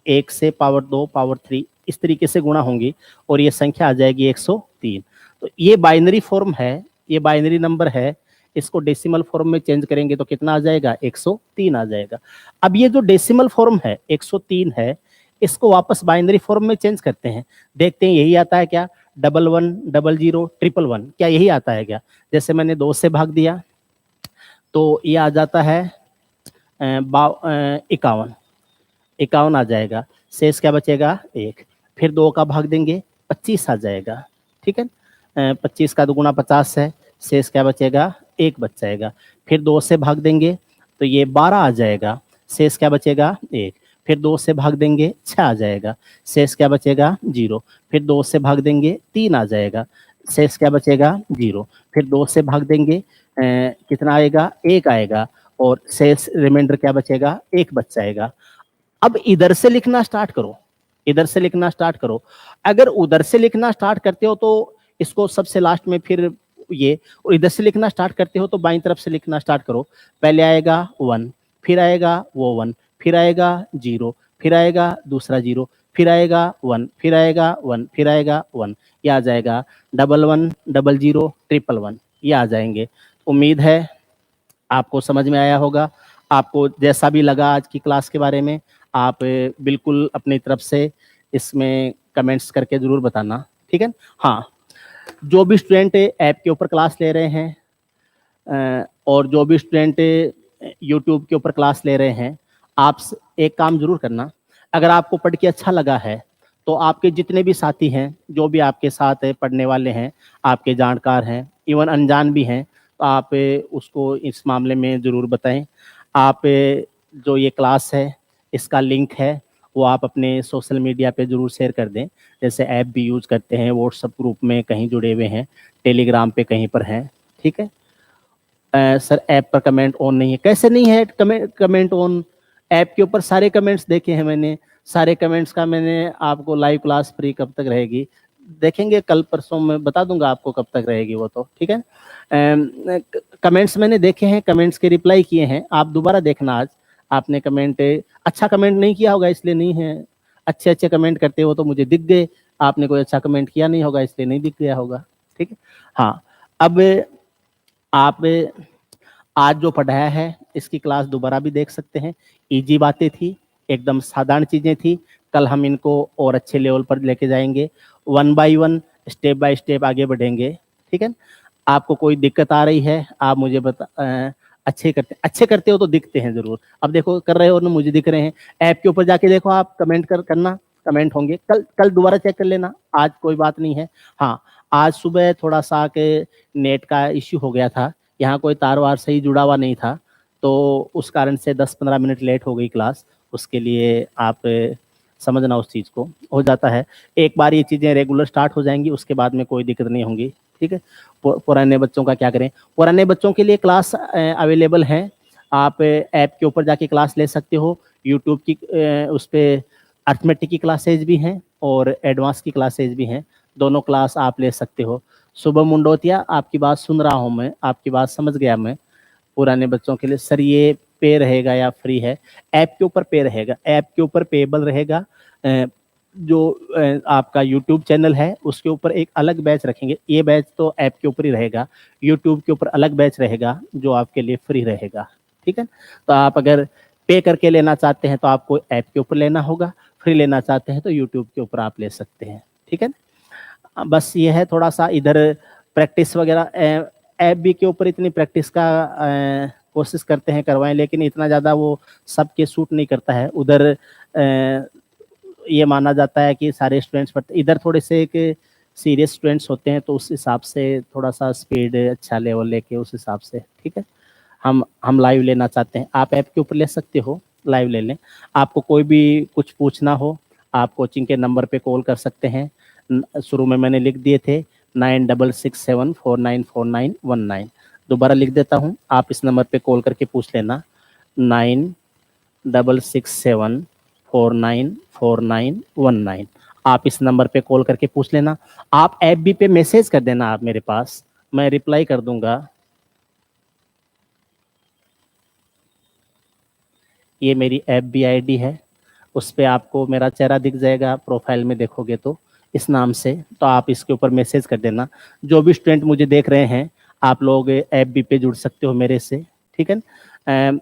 1 से पावर 2 पावर 3 इस तरीके से गुणा होंगी और ये संख्या आ जाएगी 103। तो ये बाइनरी फॉर्म है, ये बाइनरी नंबर है, इसको डेसिमल फॉर्म में चेंज करेंगे तो कितना आ जाएगा, 103 आ जाएगा। अब ये जो डेसिमल फॉर्म है 103 है, इसको वापस बाइनरी फॉर्म में चेंज करते हैं, देखते हैं यही आता है क्या, 11 00 111, क्या यही आता है क्या। जैसे मैंने 2 से भाग दिया तो ये आ जाता है 51, 51 आ जाएगा, शेष क्या बचेगा 1। फिर 2 का भाग देंगे 25 आ जाएगा, ठीक है। 25 का दुगुना 50 है, शेष क्या बचेगा 1 बच जाएगा। फिर 2 से भाग देंगे तो ये 12 आ जाएगा, शेष क्या बचेगा 1। फिर 2 से भाग देंगे 6 आ जाएगा, शेष क्या बचेगा 0। फिर 2 से भाग देंगे 3 आ जाएगा, शेष क्या बचेगा 0। फिर 2 से भाग देंगे कितना आएगा 1 आएगा और शेष रिमाइंडर क्या बचेगा 1 बच जाएगा। अब इधर से लिखना स्टार्ट करो, इधर से लिखना स्टार्ट करो। अगर उधर से लिखना स्टार्ट करते हो तो इसको सबसे लास्ट में फिर ये, और इधर से लिखना स्टार्ट करते हो तो बाईं तरफ से लिखना स्टार्ट करो। पहले आएगा 1, फिर आएगा वो 1, फिर आएगा 0, फिर आएगा दूसरा 0, फिर आएगा 1, फिर आएगा 1, फिर आएगा 1, ये आ जाएगा 11 00 111, ये आ जाएंगे। उम्मीद है आपको समझ में आया होगा। आपको जैसा भी लगा आज की क्लास के बारे में, आप बिल्कुल अपनी तरफ से इसमें कमेंट्स करके ज़रूर बताना, ठीक है। हाँ, जो भी स्टूडेंट ऐप के ऊपर क्लास ले रहे हैं और जो भी स्टूडेंट यूट्यूब के ऊपर क्लास ले रहे हैं, आप एक काम ज़रूर करना। अगर आपको पढ़ के अच्छा लगा है तो आपके जितने भी साथी हैं, जो भी आपके साथ पढ़ने वाले हैं, आपके जानकार हैं, इवन अनजान भी हैं, तो आप उसको इस मामले में ज़रूर बताएं। आप जो ये क्लास है इसका लिंक है वो आप अपने सोशल मीडिया पे ज़रूर शेयर कर दें। जैसे ऐप भी यूज़ करते हैं, व्हाट्सएप ग्रुप में कहीं जुड़े हुए हैं, टेलीग्राम पे कहीं पर हैं, ठीक है। सर ऐप पर कमेंट ऑन नहीं है, कैसे नहीं है कमेंट ऑन। ऐप के ऊपर सारे कमेंट्स देखे हैं मैंने, सारे कमेंट्स का मैंने आपको लाइव क्लास फ्री कब तक रहेगी देखेंगे, कल परसों में बता दूंगा आपको कब तक रहेगी वो, तो ठीक है। कमेंट्स मैंने देखे हैं, कमेंट्स के रिप्लाई किए हैं, आप दोबारा देखना। आज आपने कमेंट अच्छा कमेंट नहीं किया होगा इसलिए नहीं है, अच्छे अच्छे कमेंट करते हो तो मुझे दिख गए, आपने कोई अच्छा कमेंट किया नहीं होगा इसलिए नहीं दिख गया होगा, ठीक है। हाँ, अब आप आज जो पढ़ाया है इसकी क्लास दोबारा भी देख सकते हैं। इजी बातें थी, एकदम साधारण चीजें थी। कल हम इनको और अच्छे लेवल पर लेके जाएंगे, 1 बाय 1 स्टेप बाय स्टेप आगे बढ़ेंगे। ठीक है, आपको कोई दिक्कत आ रही है आप मुझे अच्छे करते हो तो दिखते हैं जरूर। अब देखो कर रहे हो ना, मुझे दिख रहे हैं। ऐप के ऊपर जाके देखो, आप कमेंट करना, कमेंट होंगे। कल कल दोबारा चेक कर लेना, आज कोई बात नहीं है। हाँ, आज सुबह थोड़ा सा के नेट का इश्यू हो गया था, यहाँ कोई तार वार सही जुड़ा हुआ नहीं था, तो उस कारण से 10-15 मिनट लेट हो गई क्लास। उसके लिए आप समझना उस चीज़ को, हो जाता है। एक बार ये चीज़ें रेगुलर स्टार्ट हो जाएंगी, उसके बाद में कोई दिक्कत नहीं होंगी। ठीक है, पुराने बच्चों का क्या करें, पुराने बच्चों के लिए क्लास अवेलेबल हैं। आप ऐप के ऊपर जाके क्लास ले सकते हो। यूट्यूब की उस पर अर्थमेटिक की क्लासेज भी हैं और एडवांस की क्लासेज भी हैं, दोनों क्लास आप ले सकते हो। शुभम मुंडोतिया, आपकी बात सुन रहा हूँ मैं, आपकी बात समझ गया मैं। पुराने बच्चों के लिए सर ये पे रहेगा या फ्री है? ऐप के ऊपर पे रहेगा, ऐप के ऊपर पेबल रहेगा। जो आपका यूट्यूब चैनल है उसके ऊपर एक अलग बैच रखेंगे, ये बैच तो ऐप के ऊपर ही रहेगा। यूट्यूब के ऊपर अलग बैच रहेगा जो आपके लिए फ्री रहेगा। ठीक है, तो आप अगर पे करके लेना चाहते हैं तो आपको ऐप के ऊपर लेना होगा, फ्री लेना चाहते हैं तो यूट्यूब के ऊपर आप ले सकते हैं। ठीक है, बस ये है थोड़ा सा इधर प्रैक्टिस वगैरह। ऐप भी के ऊपर इतनी प्रैक्टिस का कोशिश करते हैं करवाएं, लेकिन इतना ज़्यादा वो सबके सूट नहीं करता है। उधर ये माना जाता है कि सारे स्टूडेंट्स पढ़ते, इधर थोड़े से एक सीरियस स्टूडेंट्स होते हैं, तो उस हिसाब से थोड़ा सा स्पीड अच्छा लेवल लेके उस हिसाब से। ठीक है, हम लाइव लेना चाहते हैं, आप ऐप के ऊपर ले सकते हो, लाइव ले लें। आपको कोई भी कुछ पूछना हो आप कोचिंग के नंबर पे कॉल कर सकते हैं। शुरू में मैंने लिख दिए थे 9667494919। दोबारा लिख देता हूँ, आप इस नंबर पे कॉल करके पूछ लेना, 9667494919। आप इस नंबर पे कॉल करके पूछ लेना। आप ऐप भी पे मैसेज कर देना आप मेरे पास, मैं रिप्लाई कर दूंगा। ये मेरी ऐप भी आईडी है, उस पर आपको मेरा चेहरा दिख जाएगा, प्रोफाइल में देखोगे तो इस नाम से, तो आप इसके ऊपर मैसेज कर देना। जो भी स्टूडेंट मुझे देख रहे हैं, आप लोग ऐप भी पे जुड़ सकते हो मेरे से। ठीक है,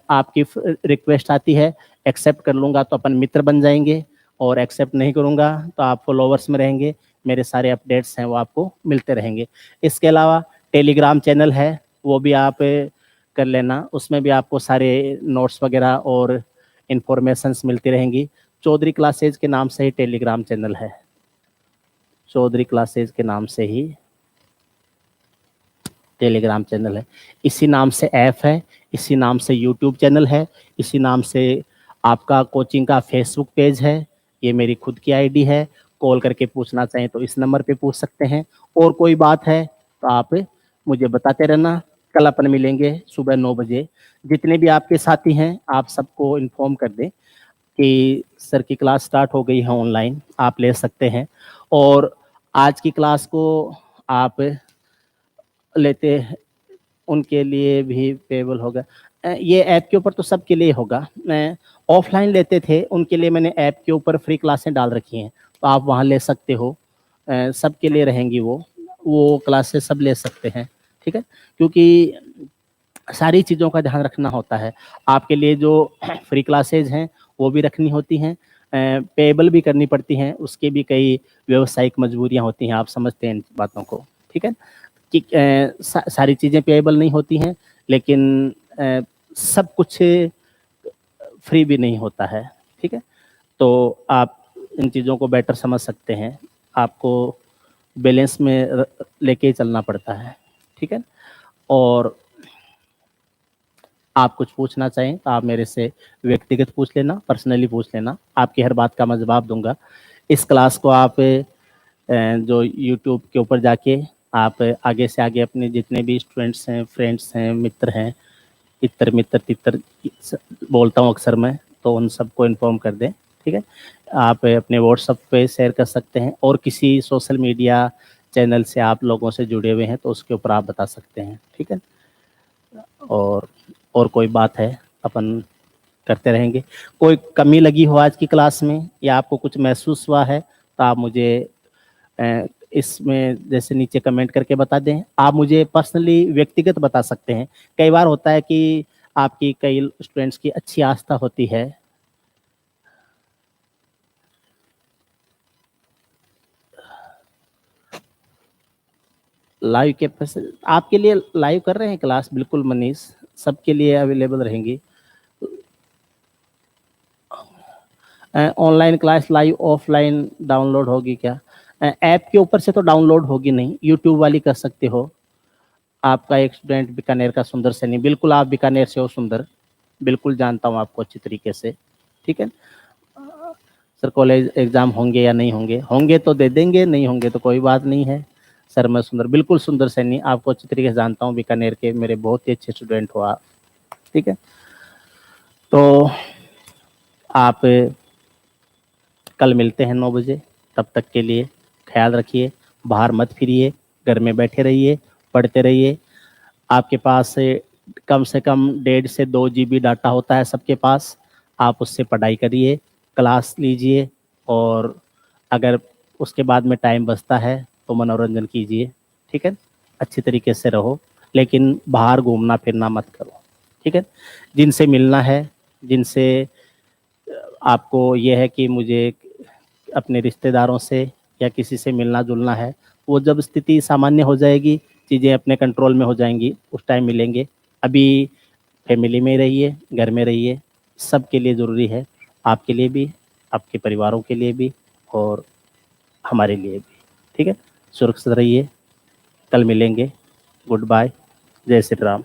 आपकी रिक्वेस्ट आती है, एक्सेप्ट कर लूँगा तो अपन मित्र बन जाएंगे, और एक्सेप्ट नहीं करूँगा तो आप फॉलोवर्स में रहेंगे, मेरे सारे अपडेट्स हैं वो आपको मिलते रहेंगे। इसके अलावा टेलीग्राम चैनल है, वो भी आप कर लेना, उसमें भी आपको सारे नोट्स वगैरह और इंफॉर्मेशंस मिलती रहेंगी। चौधरी क्लासेज के नाम से ही टेलीग्राम चैनल है, चौधरी क्लासेज के नाम से ही टेलीग्राम चैनल है, इसी नाम से ऐप है, इसी नाम से यूट्यूब चैनल है, इसी नाम से आपका कोचिंग का फेसबुक पेज है। ये मेरी खुद की आईडी है, कॉल करके पूछना चाहें तो इस नंबर पे पूछ सकते हैं। और कोई बात है तो आप मुझे बताते रहना। कल अपन मिलेंगे सुबह 9 बजे। जितने भी आपके साथी हैं आप सबको इन्फॉर्म कर दें कि सर की क्लास स्टार्ट हो गई है ऑनलाइन, आप ले सकते हैं। और आज की क्लास को आप लेते हैं उनके लिए भी पेबल होगा। ये ऐप के ऊपर तो सबके लिए होगा। ऑफलाइन लेते थे उनके लिए मैंने ऐप के ऊपर फ्री क्लासें डाल रखी हैं, तो आप वहाँ ले सकते हो। सबके लिए रहेंगी वो क्लासेस सब ले सकते हैं। ठीक है, क्योंकि सारी चीज़ों का ध्यान रखना होता है। आपके लिए जो फ्री क्लासेज हैं वो भी रखनी होती हैं, पेएबल भी करनी पड़ती हैं, उसके भी कई व्यावसायिक मजबूरियाँ होती हैं, आप समझते हैं इन बातों को। ठीक है, कि सारी चीज़ें पेएबल नहीं होती हैं, लेकिन सब कुछ फ्री भी नहीं होता है। ठीक है, तो आप इन चीज़ों को बेटर समझ सकते हैं, आपको बैलेंस में लेके ही चलना पड़ता है। ठीक है, और आप कुछ पूछना चाहें तो आप मेरे से व्यक्तिगत पूछ लेना, पर्सनली पूछ लेना, आपकी हर बात का मैं जवाब दूंगा। इस क्लास को आप जो यूट्यूब के ऊपर जाके आप आगे से आगे अपने जितने भी स्टूडेंट्स हैं, फ्रेंड्स हैं, मित्र हैं, इतर मित्र तितर बोलता हूँ अक्सर मैं, तो उन सबको इन्फॉर्म कर दें। ठीक है, आप अपने व्हाट्सएप पे शेयर कर सकते हैं, और किसी सोशल मीडिया चैनल से आप लोगों से जुड़े हुए हैं तो उसके ऊपर आप बता सकते हैं। ठीक है, और कोई बात है अपन करते रहेंगे। कोई कमी लगी हो आज की क्लास में या आपको कुछ महसूस हुआ है तो आप मुझे इसमें जैसे नीचे कमेंट करके बता दें। आप मुझे पर्सनली व्यक्तिगत बता सकते हैं। कई बार होता है कि आपकी कई स्टूडेंट्स की अच्छी आस्था होती है। लाइव के पैसे आपके लिए लाइव कर रहे हैं क्लास, बिल्कुल मनीष, सबके लिए अवेलेबल रहेंगी। Online class live offline download होगी क्या? ऐप के ऊपर से तो डाउनलोड होगी नहीं, यूट्यूब वाली कर सकते हो। आपका एक स्टूडेंट बीकानेर का सुंदर सैनी, बिल्कुल आप बीकानेर से हो सुंदर, बिल्कुल जानता हूँ आपको अच्छी तरीके से, ठीक है। सर कॉलेज एग्जाम होंगे या नहीं होंगे? होंगे तो दे देंगे, नहीं होंगे तो कोई बात नहीं है। सर मैं सुंदर, बिल्कुल सुंदर सैनी, आपको अच्छी तरीके से जानता हूँ, बीकानेर के मेरे बहुत ही अच्छे स्टूडेंट हो आप, ठीक है। तो आप कल मिलते हैं 9 बजे, तब तक के लिए ख्याल रखिए, बाहर मत फिरिए, घर में बैठे रहिए, पढ़ते रहिए। आपके पास से कम 1.5 से 2 GB डाटा होता है सबके पास, आप उससे पढ़ाई करिए, क्लास लीजिए, और अगर उसके बाद में टाइम बचता है तो मनोरंजन कीजिए, ठीक है। अच्छी तरीके से रहो, लेकिन बाहर घूमना फिरना मत करो, ठीक है। जिनसे मिलना है, जिनसे आपको ये है कि मुझे अपने रिश्तेदारों से या किसी से मिलना जुलना है, वो जब स्थिति सामान्य हो जाएगी, चीज़ें अपने कंट्रोल में हो जाएंगी, उस टाइम मिलेंगे। अभी फैमिली में रहिए, घर में रहिए, सबके लिए ज़रूरी है, आपके लिए भी, आपके परिवारों के लिए भी, और हमारे लिए भी, ठीक है। सुरक्षित रहिए, कल मिलेंगे। गुड बाय, जय श्री राम।